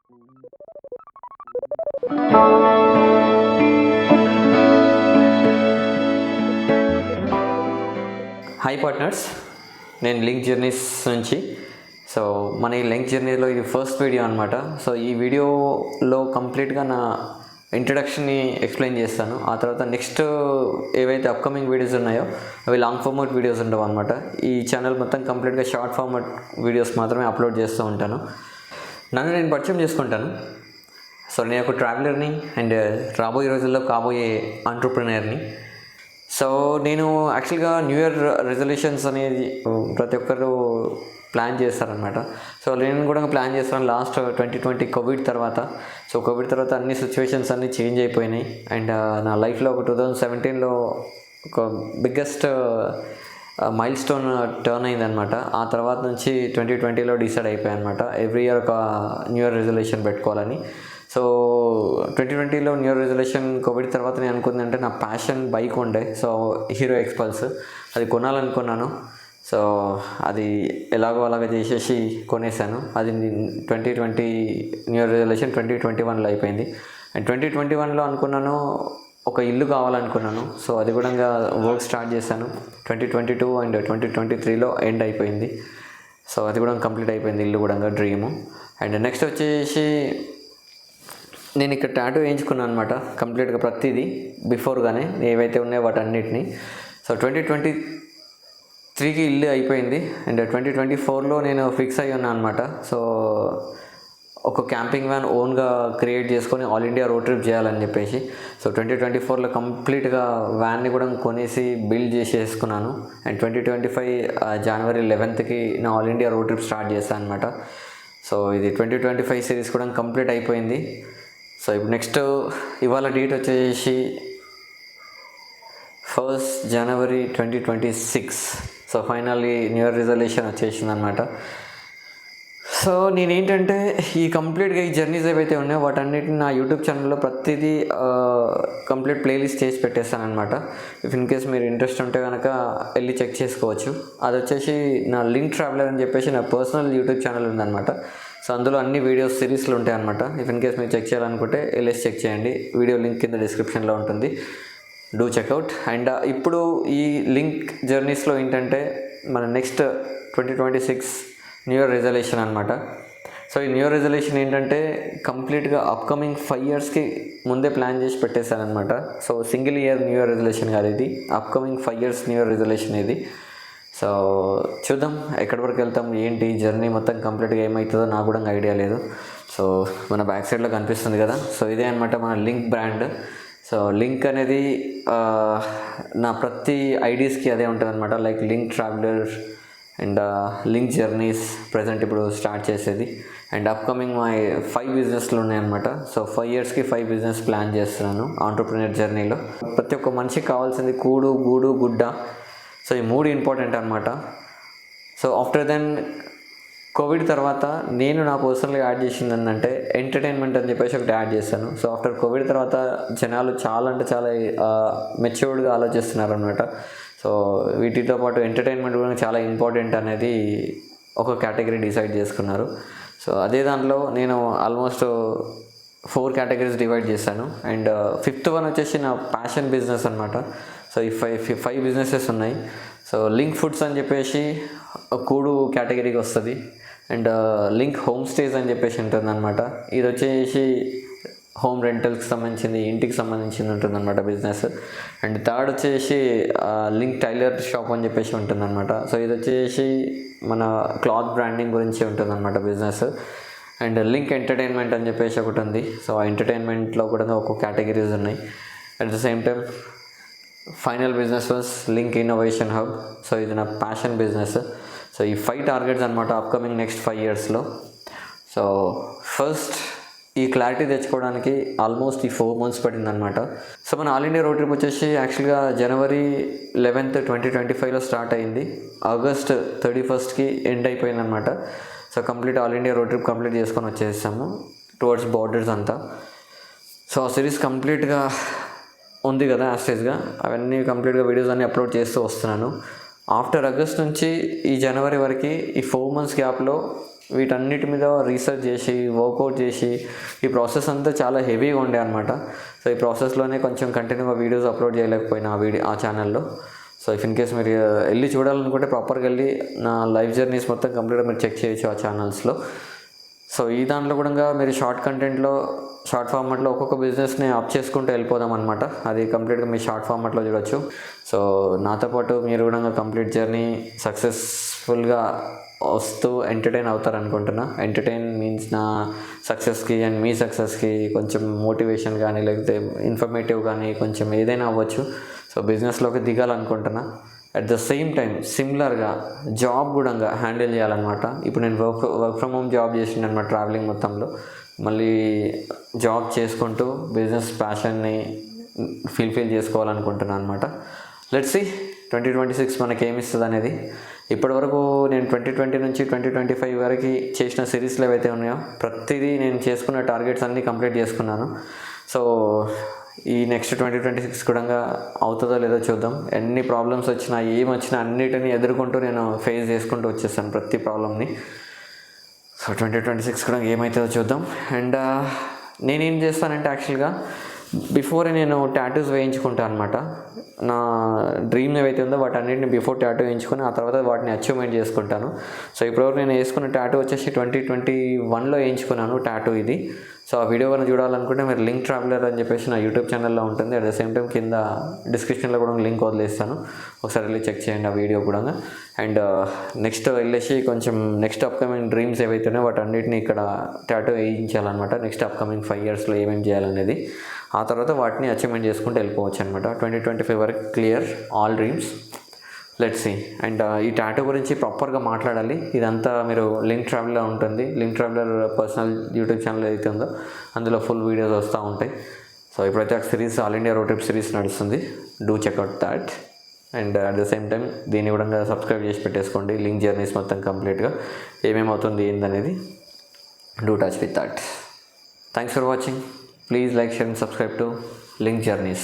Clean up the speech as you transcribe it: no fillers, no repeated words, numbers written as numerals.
Hi partners, నేను link journeys నుంచి. So మన ఈ లింక్ జర్నీలో ఇది ఫస్ట్ వీడియో అనమాట. సో ఈ వీడియోలో కంప్లీట్గా నా ఇంట్రడక్షన్ని ఎక్స్ప్లెయిన్ చేస్తాను. ఆ తర్వాత నెక్స్ట్ ఏవైతే అప్కమింగ్ వీడియోస్ ఉన్నాయో అవి లాంగ్ ఫార్మాట్ వీడియోస్ ఉండవు అనమాట. ఈ ఛానల్ మొత్తం కంప్లీట్గా షార్ట్ ఫార్మాట్ వీడియోస్ మాత్రమే అప్లోడ్ చేస్తూ ఉంటాను. నన్ను నేను పరిచయం చేసుకుంటాను. సో నేను ఒక ట్రావెలర్ని అండ్ రాబోయే రోజుల్లో కాబోయే ఎంటర్‌ప్రెన్యూర్ని. సో నేను యాక్చువల్గా న్యూ ఇయర్ రెజల్యూషన్స్ అనేది ప్రతి ఒక్కరు ప్లాన్ చేస్తారనమాట. సో నేను కూడా ప్లాన్ చేస్తాను లాస్ట్ 2020 కోవిడ్ తర్వాత. సో కోవిడ్ తర్వాత అన్ని సిచ్యువేషన్స్ అన్నీ చేంజ్ అయిపోయినాయి. అండ్ నా లైఫ్లో ఒక 2017లో ఒక బిగ్గెస్ట్ మైల్ స్టోన్ టర్న్ అయిందనమాట. ఆ తర్వాత నుంచి 2020లో డిసైడ్ అయిపోయాయి అనమాట ఎవ్రీ ఇయర్ ఒక న్యూ ఇయర్ రెజల్యూషన్ పెట్టుకోవాలని. సో 2020లో న్యూ ఇయర్ రెజల్యూషన్ కోవిడ్ తర్వాత నేను అనుకుంది అంటే నా ప్యాషన్ బైక్ ఉండే. సో హీరో ఎక్స్పల్స్ అది కొనాలనుకున్నాను. సో అది ఎలాగో అలాగ చేసేసి కొనేసాను. అది 2020 న్యూ ఇయర్ రెజల్యూషన్ 2021లో అయిపోయింది. అండ్ 2021లో అనుకున్నాను ఒక ఇల్లు కావాలనుకున్నాను. సో అది కూడా వర్క్ స్టార్ట్ చేశాను. 2022 అండ్ 2023లో ఎండ్ అయిపోయింది. సో అది కూడా కంప్లీట్ అయిపోయింది ఇల్లు కూడా డ్రీము. అండ్ నెక్స్ట్ వచ్చేసి నేను ఇక్కడ టాటూ వేయించుకున్నాను అనమాట కంప్లీట్గా ప్రతిదీ బిఫోర్గానే ఏవైతే ఉన్నాయో వాటన్నిటిని. సో 2023కి ఇల్లు అయిపోయింది. అండ్ 2024లో నేను ఫిక్స్ అయ్యి ఉన్నాను అనమాట. సో ఒక క్యాంపింగ్ వ్యాన్ ఓన్గా క్రియేట్ చేసుకొని ఆల్ ఇండియా రోడ్ ట్రిప్ చేయాలని చెప్పేసి. సో 2024లో కంప్లీట్గా వ్యాన్ని కూడా కొనేసి బిల్డ్ చేసేసుకున్నాను. అండ్ 2025 జనవరి 11కి నా all India road trip start చేశాను అనమాట. సో ఇది 2025 సిరీస్ కూడా కంప్లీట్ అయిపోయింది. సో ఇప్పుడు నెక్స్ట్ ఇవాళ డేట్ వచ్చేసి 1 జనవరి 2026. So finally new year resolution వచ్చేసింది అనమాట. సో నేనేంటంటే ఈ కంప్లీట్గా ఈ జర్నీస్ ఏవైతే ఉన్నాయో వాటన్నిటిని నా యూట్యూబ్ ఛానల్లో ప్రతిదీ కంప్లీట్ ప్లేలిస్ట్ చేసి పెట్టేస్తాను అనమాట. ఇఫ్ ఇన్ కేస్ మీరు ఇంట్రెస్ట్ ఉంటే కనుక వెళ్ళి చెక్ చేసుకోవచ్చు. అది వచ్చేసి నా లింక్ ట్రావెలర్ అని చెప్పేసి నా పర్సనల్ యూట్యూబ్ ఛానల్ ఉందన్నమాట. సో అందులో అన్ని వీడియోస్ సిరీస్లు ఉంటాయి అనమాట. ఇఫ్ ఇన్ కేస్ మీరు చెక్ చేయాలనుకుంటే వెళ్ళేసి చెక్ చేయండి. వీడియో లింక్ కింద డిస్క్రిప్షన్లో ఉంటుంది, డూ చెక్అవుట్. అండ్ ఇప్పుడు ఈ లింక్ జర్నీస్లో ఏంటంటే మన నెక్స్ట్ 2026 న్యూ ఇయర్ రెజల్యూషన్ అనమాట. సో ఈ న్యూ ఇయర్ రెజల్యూషన్ ఏంటంటే కంప్లీట్గా అప్కమింగ్ 5 ఇయర్స్కి ముందే ప్లాన్ చేసి పెట్టేశానమాట. So single year new year resolution కాదు ఇది, upcoming 5 years new year resolution ఇది. సో చూద్దాం ఎక్కడి వరకు వెళ్తాం, ఏంటి జర్నీ మొత్తం కంప్లీట్గా ఏమవుతుందో నాకు కూడా ఐడియా లేదు. సో మన బ్యాక్ సైడ్లో కనిపిస్తుంది కదా, సో ఇదే అనమాట మన లింక్ బ్రాండ్. సో లింక్ అనేది నా ప్రతి ఐడీస్కి అదే ఉంటుంది అనమాట. Like link traveller and link journeys present ఇప్పుడు స్టార్ట్ చేసేది. అండ్ అప్కమింగ్ మై 5 బిజినెస్లు ఉన్నాయన్నమాట. సో 5 ఇయర్స్కి 5 బిజినెస్ ప్లాన్ చేస్తున్నాను ఎంటర్‌ప్రెన్యూర్ జర్నీలో. ప్రతి ఒక్క మనిషికి కావాల్సింది కూడు, గూడు, గుడ్డ. సో ఈ 3 ఇంపార్టెంట్ అనమాట. సో ఆఫ్టర్ దెన్ కోవిడ్ తర్వాత నేను నా పర్సనల్గా యాడ్ చేసింది ఏంటంటే ఎంటర్టైన్మెంట్ అని చెప్పేసి ఒకటి యాడ్ చేశాను. సో ఆఫ్టర్ కోవిడ్ తర్వాత జనాలు చాలా అంటే చాలా మెచ్యూర్డ్గా ఆలోచిస్తున్నారు అనమాట. సో వీటితో పాటు ఎంటర్టైన్మెంట్ కూడా చాలా ఇంపార్టెంట్ అనేది ఒక కేటగిరీ డిసైడ్ చేసుకున్నారు. సో అదే దాంట్లో నేను ఆల్మోస్ట్ 4 కేటగిరీస్ డివైడ్ చేశాను. అండ్ 5th వన్ వచ్చేసి నా ప్యాషన్ బిజినెస్ అనమాట. సో ఈ 5 బిజినెసెస్ ఉన్నాయి. సో లింక్ ఫుడ్స్ అని చెప్పేసి కూడు కేటగిరీకి వస్తుంది. అండ్ లింక్ హోమ్ స్టేస్ అని చెప్పేసి ఉంటుంది అనమాట. ఇది వచ్చేసి హోమ్ రెంటల్కి సంబంధించింది, ఇంటికి సంబంధించింది ఉంటుందన్నమాట బిజినెస్. అండ్ థర్డ్ వచ్చేసి లింక్ టైలర్ షాప్ అని చెప్పేసి ఉంటుందన్నమాట. సో ఇది వచ్చేసి మన క్లాత్ బ్రాండింగ్ గురించి ఉంటుందన్నమాట బిజినెస్. అండ్ లింక్ ఎంటర్టైన్మెంట్ అని చెప్పేసి ఒకటి ఉంది. సో ఆ ఎంటర్టైన్మెంట్లో కూడా ఒక కేటగిరీస్ ఉన్నాయి. At the same time final business was link innovation hub. So ఇది నా ప్యాషన్ బిజినెస్. సో ఈ 5 టార్గెట్స్ అనమాట అప్కమింగ్ నెక్స్ట్ 5 ఇయర్స్లో. సో ఫస్ట్ ఈ క్లారిటీ తెచ్చుకోవడానికి ఆల్మోస్ట్ ఈ 4 months పడిందనమాట. సో మన ఆల్ ఇండియా రోడ్ ట్రిప్ వచ్చేసి యాక్చువల్గా జనవరి 11th 2025లో స్టార్ట్ అయింది. ఆగస్ట్ 31st ఎండ్ అయిపోయిందనమాట. So complete all India road trip complete చేసుకొని వచ్చేసాము టువర్డ్స్ బార్డర్స్ అంతా. సో ఆ సిరీస్ కంప్లీట్గా ఉంది కదా యాస్టేజ్గా, అవన్నీ కంప్లీట్గా వీడియోస్ అన్నీ అప్లోడ్ చేస్తూ వస్తున్నాను. ఆఫ్టర్ ఆగస్ట్ నుంచి ఈ జనవరి వరకు ఈ 4 months గ్యాప్లో వీటన్నిటి మీద రీసెర్చ్ చేసి వర్కౌట్ చేసి ఈ ప్రాసెస్ అంతా చాలా హెవీగా ఉండే అనమాట. సో ఈ ప్రాసెస్లోనే కొంచెం కంటిన్యూగా వీడియోస్ అప్లోడ్ చేయలేకపోయినా ఆ ఛానల్లో. సో ఇఫ్ ఇన్ కేస్ మీరు వెళ్ళి చూడాలనుకుంటే ప్రాపర్గా వెళ్ళి నా లైఫ్ జర్నీస్ మొత్తం కంప్లీట్గా మీరు చెక్ చేయొచ్చు ఆ ఛానల్స్లో. సో ఈ దాంట్లో కూడా మీరు షార్ట్ కంటెంట్లో షార్ట్ ఫార్మాట్లో ఒక్కొక్క బిజినెస్ని అప్ చేసుకుంటూ వెళ్ళిపోదాం అనమాట. అది కంప్లీట్గా మీ షార్ట్ ఫార్మాట్లో చూడొచ్చు. సో నాతో పాటు మీరు కూడా కంప్లీట్ జర్నీ సక్సెస్ఫుల్గా వస్తూ ఎంటర్టైన్ అవుతారు అనుకుంటున్నా. ఎంటర్టైన్ మీన్స్ నా సక్సెస్కి అండ్ మీ సక్సెస్కి కొంచెం మోటివేషన్ కానీ లేకపోతే ఇన్ఫర్మేటివ్ కానీ కొంచెం ఏదైనా అవ్వచ్చు. సో బిజినెస్లోకి దిగాలనుకుంటున్నా. అట్ ద సేమ్ టైం సిమిలర్గా జాబ్ కూడా హ్యాండిల్ చేయాలన్నమాట. ఇప్పుడు నేను వర్క్ ఫ్రమ్ హోమ్ జాబ్ చేసిండు అనమాట ట్రావెలింగ్ మొత్తంలో. మళ్ళీ జాబ్ చేసుకుంటూ బిజినెస్ ప్యాషన్ని ఫుల్ఫిల్ చేసుకోవాలనుకుంటున్నాను అనమాట. లెట్స్ సీ 2026 మనకి ఏమి ఇస్తుంది అనేది. ఇప్పటివరకు నేను 2020 నుంచి 2025 వరకు చేసిన సిరీస్లు ఏవైతే ఉన్నాయో ప్రతిదీ నేను చేసుకున్న టార్గెట్స్ అన్నీ కంప్లీట్ చేసుకున్నాను. సో ఈ నెక్స్ట్ 2026 కూడా అవుతుందో లేదో చూద్దాం. ఎన్ని ప్రాబ్లమ్స్ వచ్చినా ఏమొచ్చినా అన్నిటిని ఎదుర్కొంటూ నేను ఫేస్ చేసుకుంటూ వచ్చేసాను ప్రతి ప్రాబ్లమ్ని. సో 2026 కూడా ఏమవుతుందో చూద్దాం. అండ్ నేనేం చేస్తానంటే యాక్చువల్గా బిఫోరే నేను టాటూస్ వేయించుకుంటాను అనమాట. నా డ్రీమ్ ఏవైతే ఉందో వాటన్నిటిని బిఫోర్ టాటూ వేయించుకొని ఆ తర్వాత వాటిని అచీవ్మెంట్ చేసుకుంటాను. సో ఇప్పటివరకు నేను వేసుకున్న టాటూ వచ్చేసి 2021లో వేయించుకున్నాను టాటూ ఇది. సో ఆ వీడియో కనుక చూడాలనుకుంటే మీరు లింక్ ట్రావెలర్ అని చెప్పేసి నా యూట్యూబ్ ఛానల్లో ఉంటుంది. అట్ ద సేమ్ టైం కింద డిస్క్రిప్షన్లో కూడా లింక్ వదిలేస్తాను, ఒకసారి వెళ్ళి చెక్ చేయండి ఆ వీడియో కూడా. అండ్ నెక్స్ట్ వెళ్ళేసి కొంచెం నెక్స్ట్ అప్కమింగ్ డ్రీమ్స్ ఏవైతే ఉన్నాయో వాటన్నిటిని ఇక్కడ టాటూ వేయించాలన్నమాట. నెక్స్ట్ అప్కమింగ్ 5 yearsలో ఏమేమి చేయాలనేది, ఆ తర్వాత వాటిని అచీవ్మెంట్ చేసుకుంటూ వెళ్ళిపోవచ్చు అనమాట. 2025 వరకు clear all dreams. Let's see. And ఈ టాటూ గురించి ప్రాపర్గా మాట్లాడాలి. ఇదంతా మీరు లింక్ ట్రావెలర్లో ఉంటుంది. Link traveller personal YouTube channel ఏదైతే ఉందో అందులో ఫుల్ వీడియోస్ వస్తూ ఉంటాయి. సో ఇప్పుడైతే ఆ series all India road trip series నడుస్తుంది. Do check out that. And at the same time దీన్ని కూడా సబ్స్క్రైబ్ చేసి పెట్టేసుకోండి. లింక్ జర్నీస్ మొత్తం కంప్లీట్గా ఏమేమవుతుంది ఏందనేది. Do touch with that. Thanks for watching. Please like, share and subscribe to Link Journeys.